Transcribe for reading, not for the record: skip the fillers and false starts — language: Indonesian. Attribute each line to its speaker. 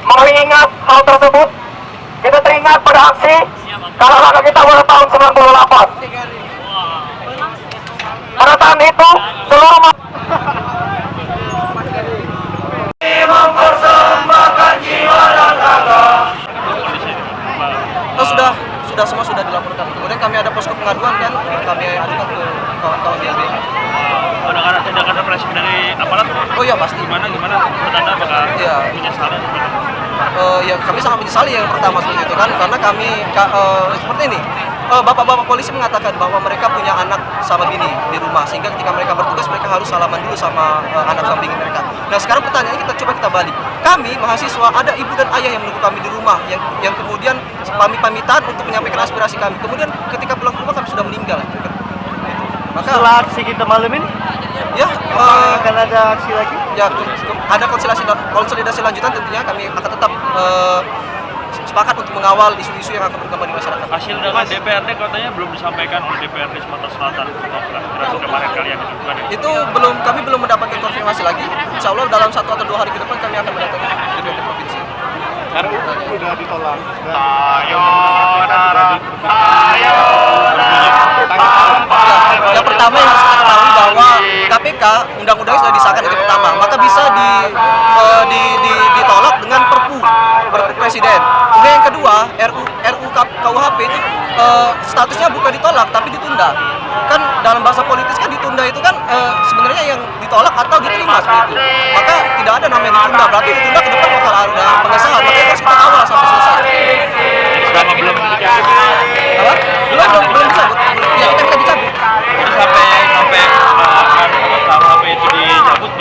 Speaker 1: Mengingat hal tersebut, kita teringat pada aksi Kalahkan kita pada tahun 98. Pada tahun itu, seluruh mempersembahkan jiwa dan raga.
Speaker 2: Sudah semua sudah dilaporkan. Kemudian kami ada posko pengaduan kan, kami ajukan ke kawan-kawan YLBH.
Speaker 3: Ada tindakan represif dari aparat?
Speaker 2: Oh iya pasti.
Speaker 3: Gimana menurut Anda apakah menyesali?
Speaker 2: Ya kami sangat menyesali yang pertama seperti itu kan, karena kami seperti ini. Bapak-bapak polisi mengatakan bahwa mereka punya anak sama bini di rumah, sehingga ketika mereka bertugas mereka harus salaman dulu sama anak sama bini mereka. Nah sekarang pertanyaannya kita balik. Kami mahasiswa ada ibu dan ayah yang menunggu kami di rumah, yang kemudian pamitan untuk menyampaikan aspirasi kami. Kemudian ketika pulang ke rumah kami sudah meninggal. Maka
Speaker 4: setelah aksi kita malam ini,
Speaker 2: ya
Speaker 4: akan ada aksi lagi?
Speaker 2: Ya ada konsolidasi lanjutan, tentunya kami akan tetap sepakat untuk mengawal isu-isu yang akan berkembang di masyarakat.
Speaker 3: Hasil dengan DPRD katanya belum disampaikan oleh DPRD Sumatera Selatan untuk kemarin kalian lakukan.
Speaker 2: Itu kami belum mendapatkan konfirmasi lagi. Insya Allah dalam 1 atau 2 hari ke depan kami akan mendatangi DPRD provinsi.
Speaker 4: RU sudah ditolak.
Speaker 2: Yang pertama yang harus kita ketahui bahwa KPK undang-undangnya sudah disahkan, itu pertama, maka bisa ditolak dengan Perpu Presiden. Kemudian yang kedua, RU KUHP itu statusnya bukan ditolak tapi ditunda. Kan dalam bahasa politis kan ditunda itu kan sebenarnya yang ditolak atau diterima seperti itu. Maka tidak ada namanya ditunda, berarti ditunda ke depan bakal ada pengesahan. Makanya harus kita kawal sampai selesai.
Speaker 3: Selama belum dicabut.
Speaker 2: Apa? Belum dicabut. Ya kita dicabut.
Speaker 3: Jadi sampai KUHP itu dicabut,